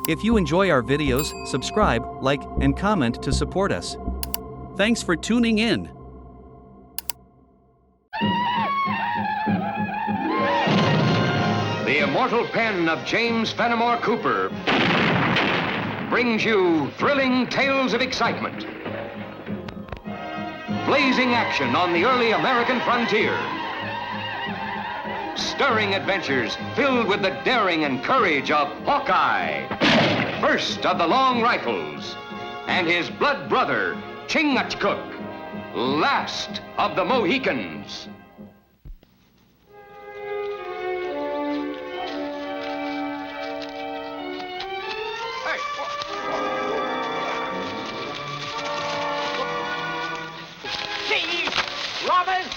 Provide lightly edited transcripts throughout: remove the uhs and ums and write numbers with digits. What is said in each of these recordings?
If you enjoy our videos, subscribe, like, and comment to support us. Thanks for tuning in. The immortal pen of James Fenimore Cooper brings you thrilling tales of excitement, blazing action on the early American frontier, stirring adventures filled with the daring and courage of Hawkeye, first of the long rifles, and his blood brother, Chingachgook, last of the Mohicans. Robbers!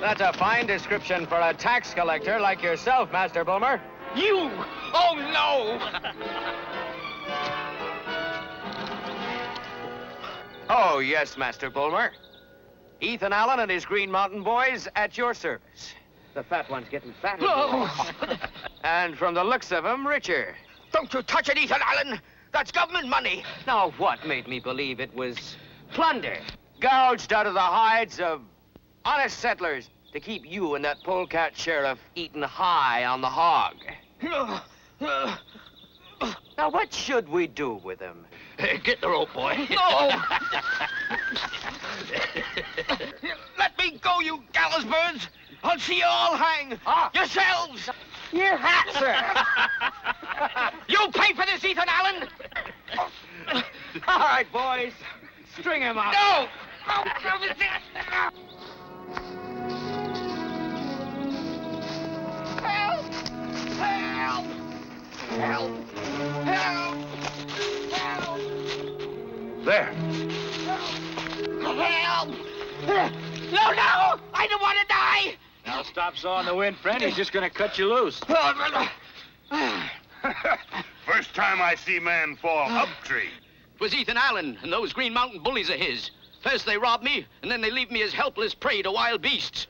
That's a fine description for a tax collector like yourself, Master Boomer. You! Oh, no! Oh, yes, Master Boomer. Ethan Allen and his Green Mountain boys at your service. The fat one's getting fatter. Oh. And from the looks of him, richer. Don't you touch it, Ethan Allen! That's government money! Now, what made me believe it was plunder? Gouged out of the hides of honest settlers to keep you and that polecat sheriff eating high on the hog. Now, what should we do with him? Get the rope, boy. No! Let me go, you gallows birds! I'll see you all hang! Yourselves! Your hat, sir! You'll pay for this, Ethan Allen! All right, boys. String him up. No! Help! Help! Help! Help! Help! There. Help! No, no! I don't want to die! Now stop sawing the wind, friend. He's just gonna cut you loose. First time I see man fall up tree. It was Ethan Allen and those Green Mountain bullies of his. First they rob me, and then they leave me as helpless prey to wild beasts.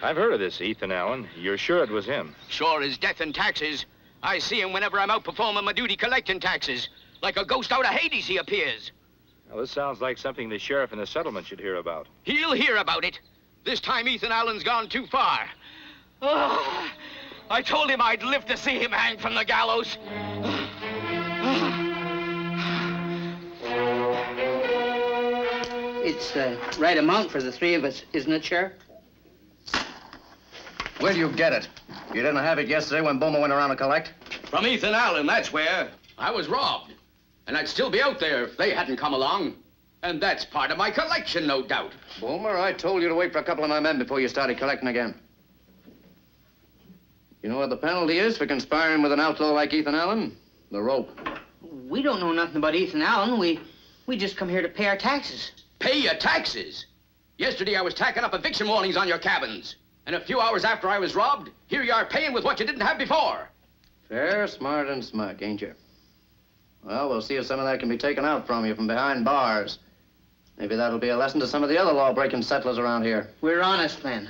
I've heard of this Ethan Allen. You're sure it was him? Sure as death and taxes. I see him whenever I'm out performing my duty collecting taxes. Like a ghost out of Hades, he appears. Well, this sounds like something the sheriff in the settlement should hear about. He'll hear about it. This time Ethan Allen's gone too far. Oh, I told him I'd live to see him hang from the gallows. It's the right amount for the three of us, isn't it, Sheriff? Where'd you get it? You didn't have it yesterday when Boomer went around to collect? From Ethan Allen, that's where. I was robbed. And I'd still be out there if they hadn't come along. And that's part of my collection, no doubt. Boomer, I told you to wait for a couple of my men before you started collecting again. You know what the penalty is for conspiring with an outlaw like Ethan Allen? The rope. We don't know nothing about Ethan Allen. We just come here to pay our taxes. Pay your taxes? Yesterday I was tacking up eviction warnings on your cabins. And a few hours after I was robbed, here you are paying with what you didn't have before. Fair, smart, and smug, ain't you? Well, we'll see if some of that can be taken out from you from behind bars. Maybe that'll be a lesson to some of the other law-breaking settlers around here. We're honest men.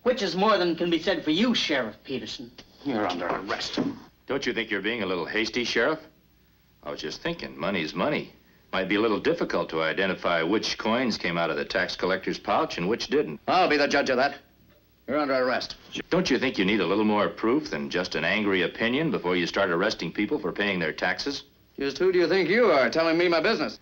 Which is more than can be said for you, Sheriff Peterson. You're under arrest. Don't you think you're being a little hasty, Sheriff? I was just thinking, money's money. Might be a little difficult to identify which coins came out of the tax collector's pouch and which didn't. I'll be the judge of that. You're under arrest. Don't you think you need a little more proof than just an angry opinion before you start arresting people for paying their taxes? Just who do you think you are telling me my business?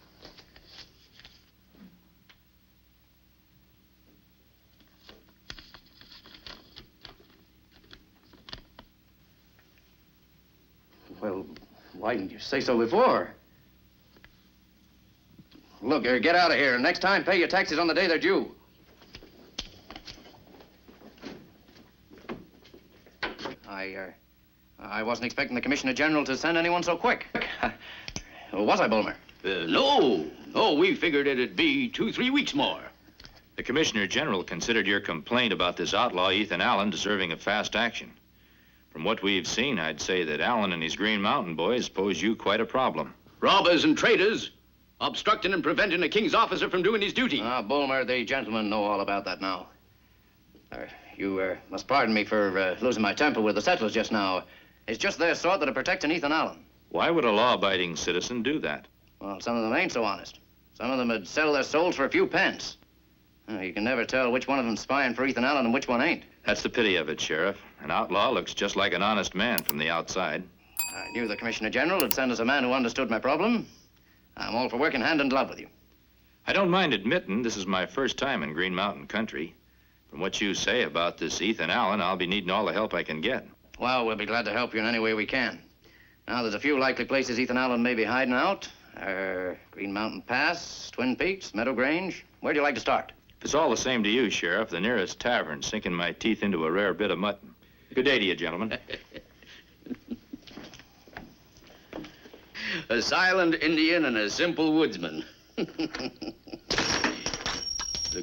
Well, why didn't you say so before? Look, get out of here. Next time, pay your taxes on the day they're due. I wasn't expecting the Commissioner General to send anyone so quick. Was I, Bulmer? No. No, we figured it'd be 2-3 weeks more. The Commissioner General considered your complaint about this outlaw, Ethan Allen, deserving of fast action. From what we've seen, I'd say that Allen and his Green Mountain boys pose you quite a problem. Robbers and traitors, obstructing and preventing a king's officer from doing his duty. Bulmer, the gentlemen know all about that now. You must pardon me for losing my temper with the settlers just now. It's just their sort that are protecting Ethan Allen. Why would a law-abiding citizen do that? Well, some of them ain't so honest. Some of them would sell their souls for a few pence. You can never tell which one of them's spying for Ethan Allen and which one ain't. That's the pity of it, Sheriff. An outlaw looks just like an honest man from the outside. I knew the Commissioner General would send us a man who understood my problem. I'm all for working hand in glove with you. I don't mind admitting this is my first time in Green Mountain country. From what you say about this Ethan Allen, I'll be needing all the help I can get. Well, we'll be glad to help you in any way we can. Now, there's a few likely places Ethan Allen may be hiding out. Green Mountain Pass, Twin Peaks, Meadow Grange. Where'd you like to start? If it's all the same to you, Sheriff, the nearest tavern, sinking my teeth into a rare bit of mutton. Good day to you, gentlemen. A silent Indian and a simple woodsman. The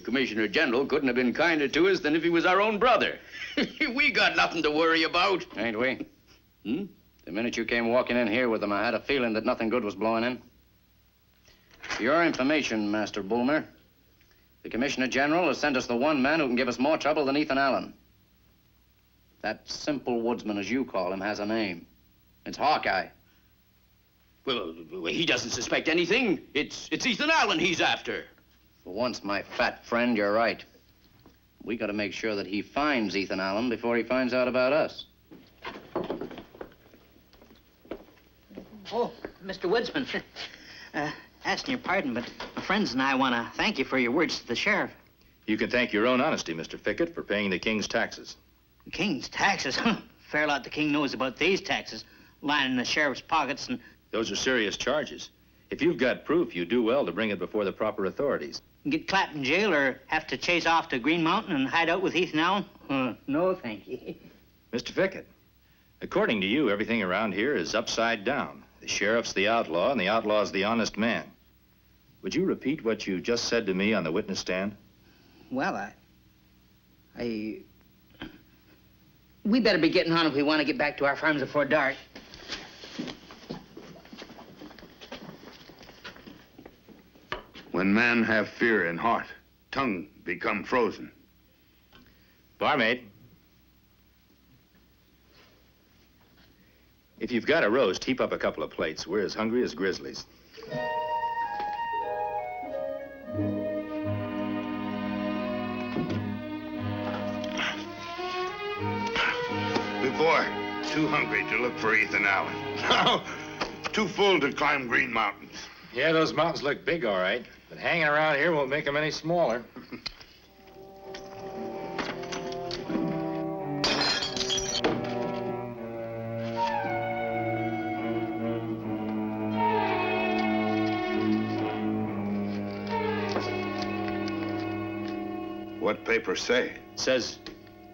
Commissioner General couldn't have been kinder to us than if he was our own brother. We got nothing to worry about. Ain't we? Hmm? The minute you came walking in here with them, I had a feeling that nothing good was blowing in. For your information, Master Bulmer, the Commissioner General has sent us the one man who can give us more trouble than Ethan Allen. That simple woodsman, as you call him, has a name. It's Hawkeye. Well, he doesn't suspect anything. It's Ethan Allen he's after. For once, my fat friend, you're right. We got to make sure that he finds Ethan Allen before he finds out about us. Oh, Mr. Woodsman, asking your pardon, but my friends and I want to thank you for your words to the sheriff. You can thank your own honesty, Mr. Fickett, for paying the king's taxes. The king's taxes? Fair lot the king knows about these taxes, lining the sheriff's pockets and... Those are serious charges. If you've got proof, you do well to bring it before the proper authorities. Get clapped in jail or have to chase off to Green Mountain and hide out with Ethan Allen? No, thank you. Mr. Fickett, according to you, everything around here is upside down. The sheriff's the outlaw, and the outlaw's the honest man. Would you repeat what you just said to me on the witness stand? Well, we better be getting on if we want to get back to our farms before dark. When man have fear in heart, tongue become frozen. Barmaid. If you've got a roast, heap up a couple of plates. We're as hungry as grizzlies. Before, too hungry to look for Ethan Allen. Now, too full to climb Green Mountains. Yeah, those mountains look big, all right. But hanging around here won't make them any smaller. What papers say? It says,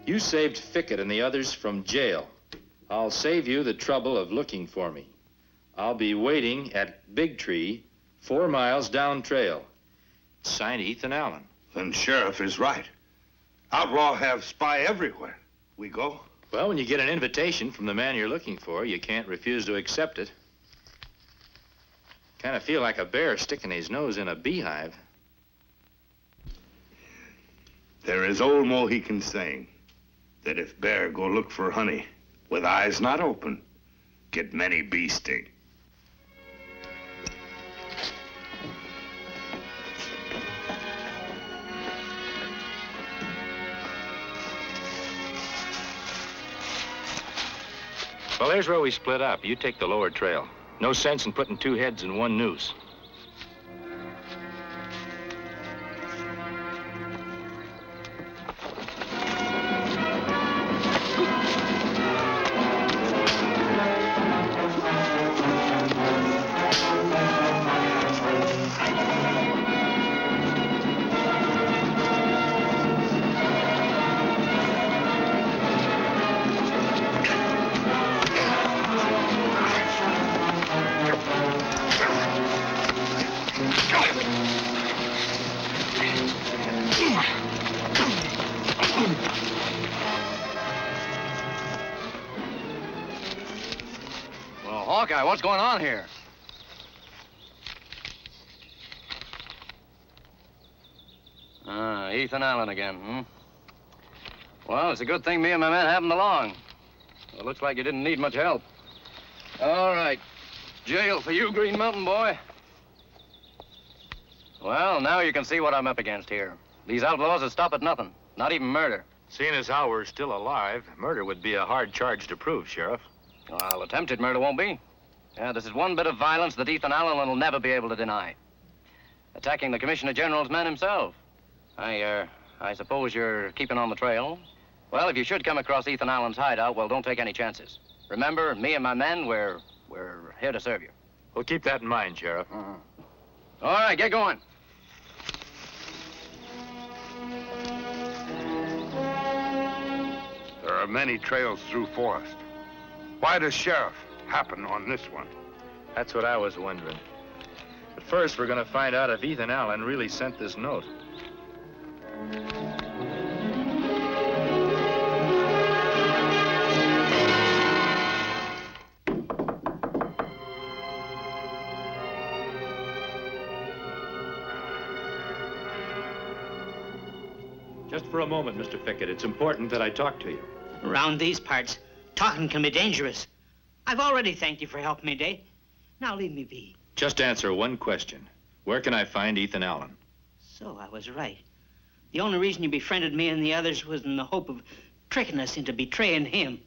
you saved Fickett and the others from jail. I'll save you the trouble of looking for me. I'll be waiting at Big Tree, 4 miles down trail. Signed Ethan Allen. Then sheriff is right. Outlaw have spy everywhere. We go? Well, when you get an invitation from the man you're looking for, you can't refuse to accept it. Kind of feel like a bear sticking his nose in a beehive. There is old Mohican saying that if bear go look for honey with eyes not open, get many bee sting. Well, there's where we split up. You take the lower trail. No sense in putting 2 heads in 1 noose. Well, Hawkeye, what's going on here? Ethan Allen again, hmm? Well, it's a good thing me and my men happened along. Well, it looks like you didn't need much help. All right. Jail for you, Green Mountain boy. Well, now you can see what I'm up against here. These outlaws will stop at nothing, not even murder. Seeing as how we're still alive, murder would be a hard charge to prove, Sheriff. Well, attempted murder won't be. Yeah, this is one bit of violence that Ethan Allen will never be able to deny. Attacking the Commissioner General's man himself. I suppose you're keeping on the trail? Well, if you should come across Ethan Allen's hideout, well, don't take any chances. Remember, me and my men, we're here to serve you. We'll keep that in mind, Sheriff. All right, get going. There are many trails through forest. Why does Sheriff happen on this one? That's what I was wondering. But first, we're going to find out if Ethan Allen really sent this note. Just for a moment, Mr. Fickett. It's important that I talk to you. Around these parts, talking can be dangerous. I've already thanked you for helping me today. Now leave me be. Just answer one question. Where can I find Ethan Allen? So I was right. The only reason you befriended me and the others was in the hope of tricking us into betraying him.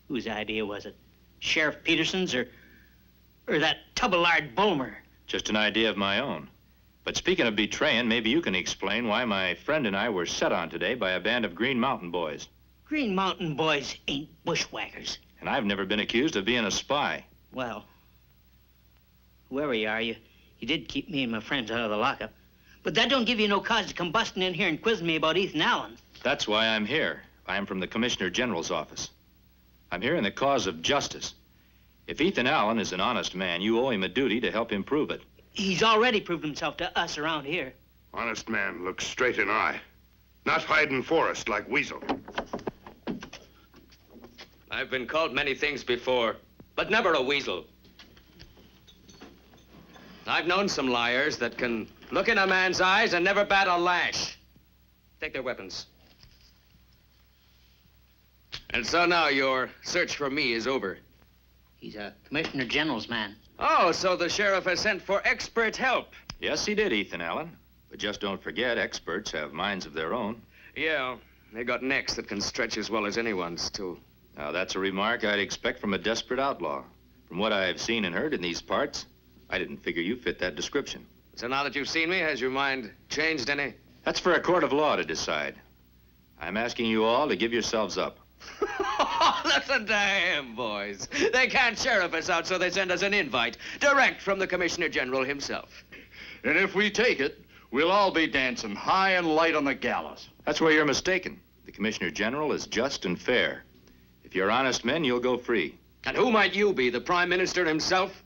Whose idea was it? Sheriff Peterson's or that tubble-lard Bulmer? Just an idea of my own. But speaking of betraying, maybe you can explain why my friend and I were set on today by a band of Green Mountain boys. Green Mountain boys ain't bushwhackers. And I've never been accused of being a spy. Well, whoever you are, you did keep me and my friends out of the lockup. But that don't give you no cause to come busting in here and quizzing me about Ethan Allen. That's why I'm here. I am from the Commissioner General's office. I'm here in the cause of justice. If Ethan Allen is an honest man, you owe him a duty to help him prove it. He's already proved himself to us around here. Honest man looks straight in eye. Not hide in forest like weasel. I've been called many things before, but never a weasel. I've known some liars that can look in a man's eyes and never bat a lash. Take their weapons. And so now your search for me is over. He's a Commissioner General's man. Oh, so the sheriff has sent for expert help. Yes, he did, Ethan Allen. But just don't forget, experts have minds of their own. Yeah, they got necks that can stretch as well as anyone's, too. Now, that's a remark I'd expect from a desperate outlaw. From what I've seen and heard in these parts, I didn't figure you fit that description. So now that you've seen me, has your mind changed any? That's for a court of law to decide. I'm asking you all to give yourselves up. Listen to him, boys. They can't sheriff us out, so they send us an invite, direct from the Commissioner General himself. And if we take it, we'll all be dancing high and light on the gallows. That's where you're mistaken. The Commissioner General is just and fair. If you're honest men, you'll go free. And who might you be, the Prime Minister himself?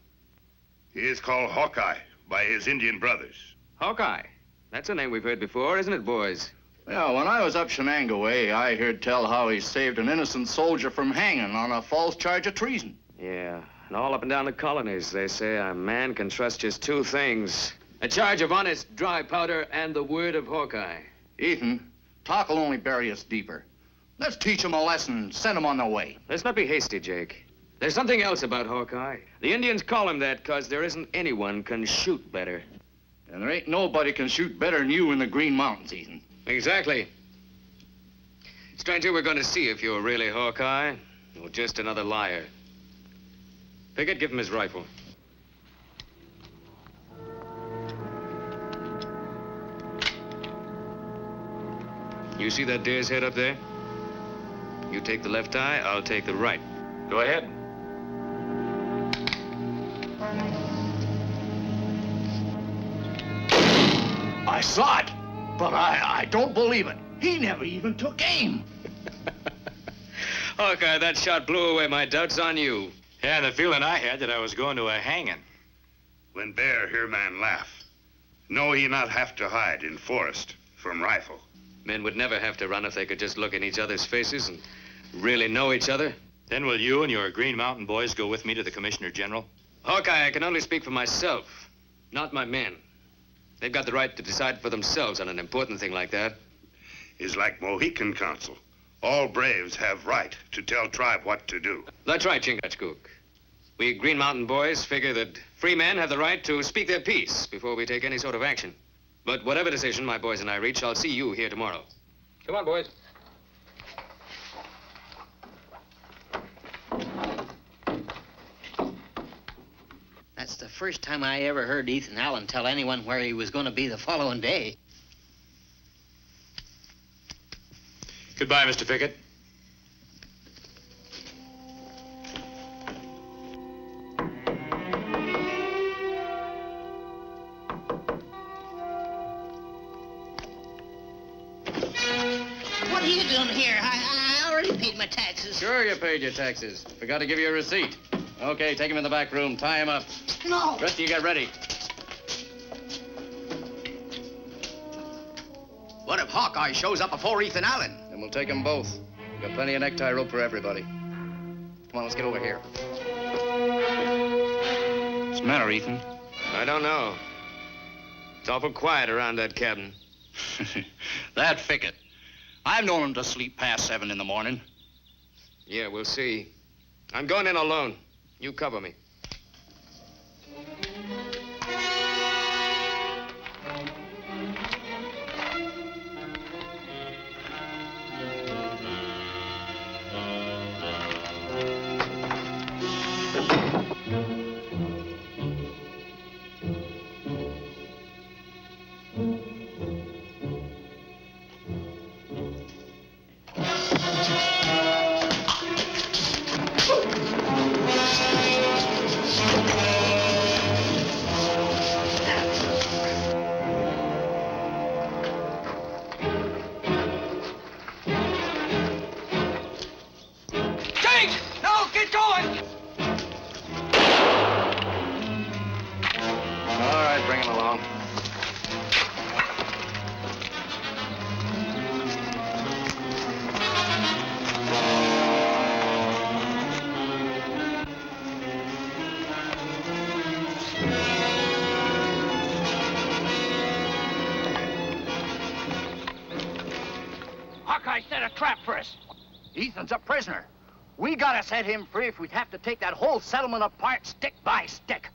He is called Hawkeye by his Indian brothers. Hawkeye. That's a name we've heard before, isn't it, boys? Yeah, when I was up Shenango way, I heard tell how he saved an innocent soldier from hanging on a false charge of treason. Yeah, and all up and down the colonies, they say a man can trust just two things. A charge of honest dry powder and the word of Hawkeye. Ethan, talk will only bury us deeper. Let's teach him a lesson and send him on their way. Let's not be hasty, Jake. There's something else about Hawkeye. The Indians call him that because there isn't anyone can shoot better. And there ain't nobody can shoot better than you in the Green Mountains, Ethan. Exactly. Stranger, we're going to see if you're really Hawkeye or just another liar. Pickett, give him his rifle. You see that deer's head up there? You take the left eye, I'll take the right. Go ahead. I saw it, but I don't believe it. He never even took aim. Hawkeye, that shot blew away my doubts on you. Yeah, and the feeling I had that I was going to a hanging. When bear hear man laugh, know he not have to hide in forest from rifle. Men would never have to run if they could just look in each other's faces and really know each other. Then will you and your Green Mountain boys go with me to the Commissioner General? Hawkeye, I can only speak for myself, not my men. They've got the right to decide for themselves on an important thing like that. Is like Mohican council. All braves have right to tell tribe what to do. That's right, Chingachgook. We Green Mountain boys figure that free men have the right to speak their piece before we take any sort of action. But whatever decision my boys and I reach, I'll see you here tomorrow. Come on, boys. That's the first time I ever heard Ethan Allen tell anyone where he was going to be the following day. Goodbye, Mr. Fickett. What are you doing here? I already paid my taxes. Sure you paid your taxes. Forgot to give you a receipt. Okay, take him in the back room. Tie him up. No. Rest of you get ready. What if Hawkeye shows up before Ethan Allen? Then we'll take them both. We've got plenty of necktie rope for everybody. Come on, let's get over here. What's the matter, Ethan? I don't know. It's awful quiet around that cabin. That Fickett. I've known him to sleep past 7 in the morning. Yeah, we'll see. I'm going in alone. You cover me. Bring him along. Hawkeye set a trap for us. Ethan's a prisoner. We gotta set him free if we'd have to take that whole settlement apart stick by stick.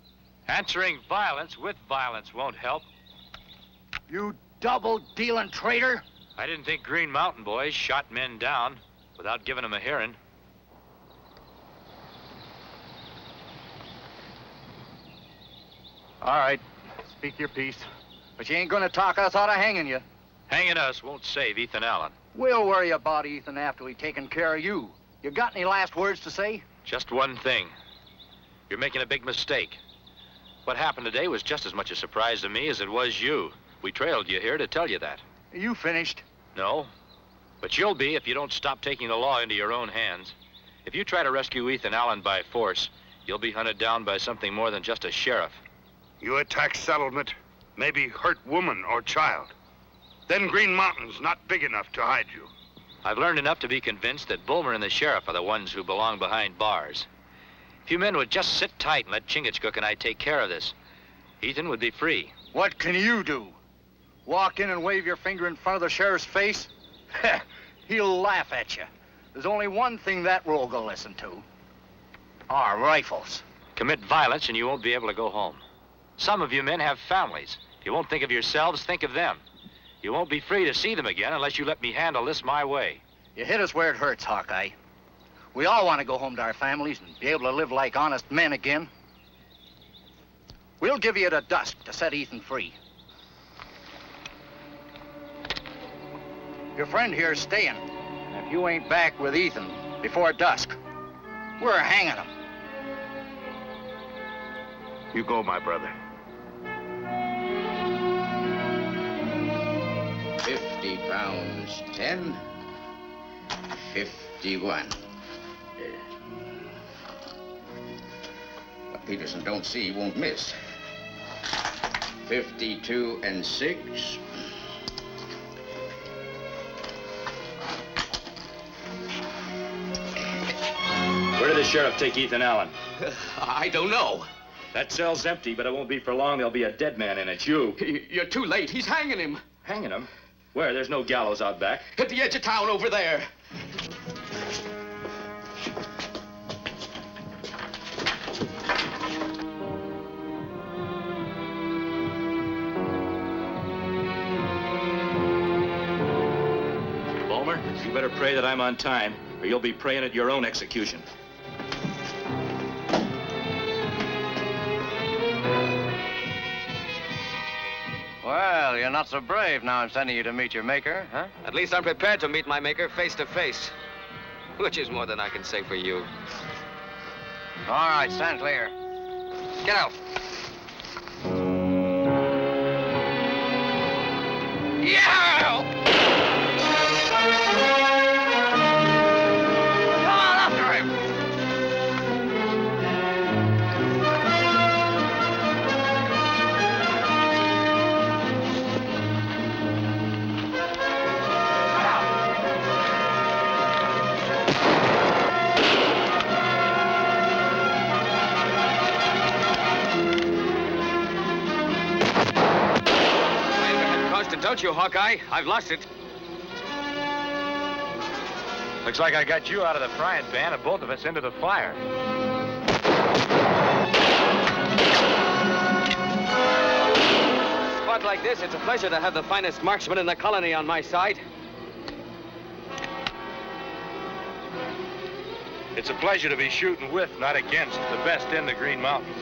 Answering violence with violence won't help. You double-dealing traitor. I didn't think Green Mountain boys shot men down without giving them a hearing. All right, speak your piece. But you ain't gonna talk us out of hanging you. Hanging us won't save Ethan Allen. We'll worry about Ethan after we've taken care of you. You got any last words to say? Just one thing. You're making a big mistake. What happened today was just as much a surprise to me as it was you. We trailed you here to tell you that. You finished? No, but you'll be if you don't stop taking the law into your own hands. If you try to rescue Ethan Allen by force, you'll be hunted down by something more than just a sheriff. You attack settlement, maybe hurt woman or child. Then Green Mountain's not big enough to hide you. I've learned enough to be convinced that Bulmer and the sheriff are the ones who belong behind bars. If you men would just sit tight and let Chingachgook and I take care of this, Ethan would be free. What can you do? Walk in and wave your finger in front of the sheriff's face? He'll laugh at you. There's only one thing that rogue will listen to. Our rifles. Commit violence and you won't be able to go home. Some of you men have families. If you won't think of yourselves, think of them. You won't be free to see them again unless you let me handle this my way. You hit us where it hurts, Hawkeye. We all want to go home to our families and be able to live like honest men again. We'll give you to dusk to set Ethan free. Your friend here's staying. And if you ain't back with Ethan before dusk, we're hanging him. You go, my brother. 50 pounds, 10, 51. What Peterson don't see, he won't miss. 52 and 6. Where did the sheriff take Ethan Allen? I don't know. That cell's empty, but it won't be for long. There'll be a dead man in it. You. You're too late. He's hanging him. Hanging him? Where? There's no gallows out back. At the edge of town over there. You better pray that I'm on time, or you'll be praying at your own execution. Well, you're not so brave now I'm sending you to meet your maker, huh? At least I'm prepared to meet my maker face to face, which is more than I can say for you. All right, stand clear. Get out. Yeah! Come on, after him! Don't you, Hawkeye? I've lost it. Looks like I got you out of the frying pan and both of us into the fire. A spot like this, it's a pleasure to have the finest marksman in the colony on my side. It's a pleasure to be shooting with, not against, the best in the Green Mountains.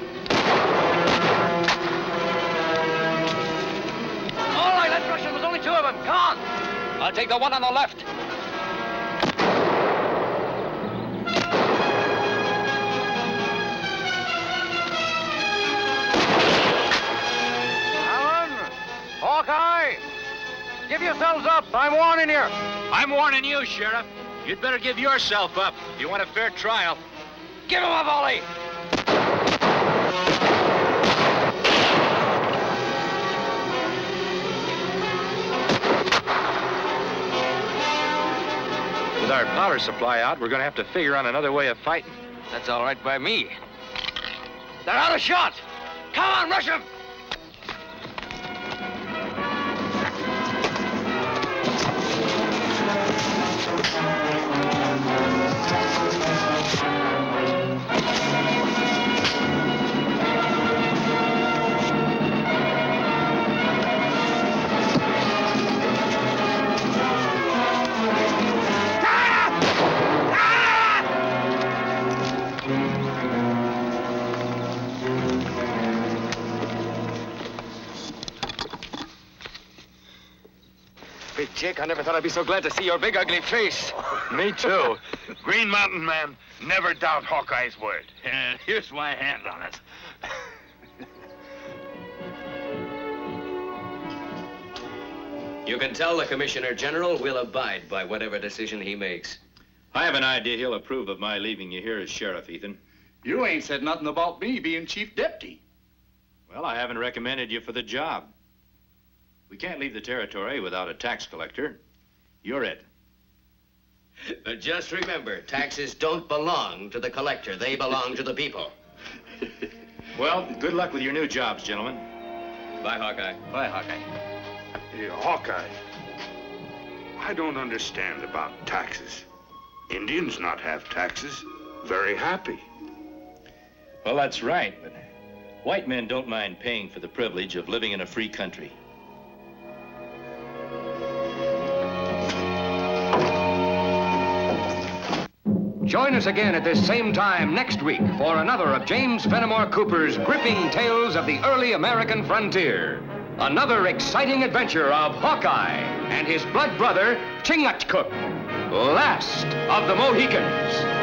All right, let's rush him. There's only two of them. Come on. I'll take the one on the left. Alan, Hawkeye, give yourselves up. I'm warning you. I'm warning you, Sheriff. You'd better give yourself up if you want a fair trial. Give him a volley. With our powder supply out, we're going to have to figure on another way of fighting. That's all right by me. They're out of shot. Come on, rush them. Big Jake, I never thought I'd be so glad to see your big, ugly face. Me too. Green Mountain man, never doubt Hawkeye's word. And here's my hand on it. You can tell the Commissioner General we'll abide by whatever decision he makes. I have an idea he'll approve of my leaving you here as sheriff, Ethan. You ain't said nothing about me being chief deputy. Well, I haven't recommended you for the job. We can't leave the territory without a tax collector. You're it. But just remember, taxes don't belong to the collector. They belong to the people. Well, good luck with your new jobs, gentlemen. Bye, Hawkeye. Bye, Hawkeye. Hey, Hawkeye, I don't understand about taxes. Indians not have taxes. Very happy. Well, that's right, but white men don't mind paying for the privilege of living in a free country. Join us again at this same time next week for another of James Fenimore Cooper's gripping tales of the early American frontier. Another exciting adventure of Hawkeye and his blood brother, Chingachgook, last of the Mohicans.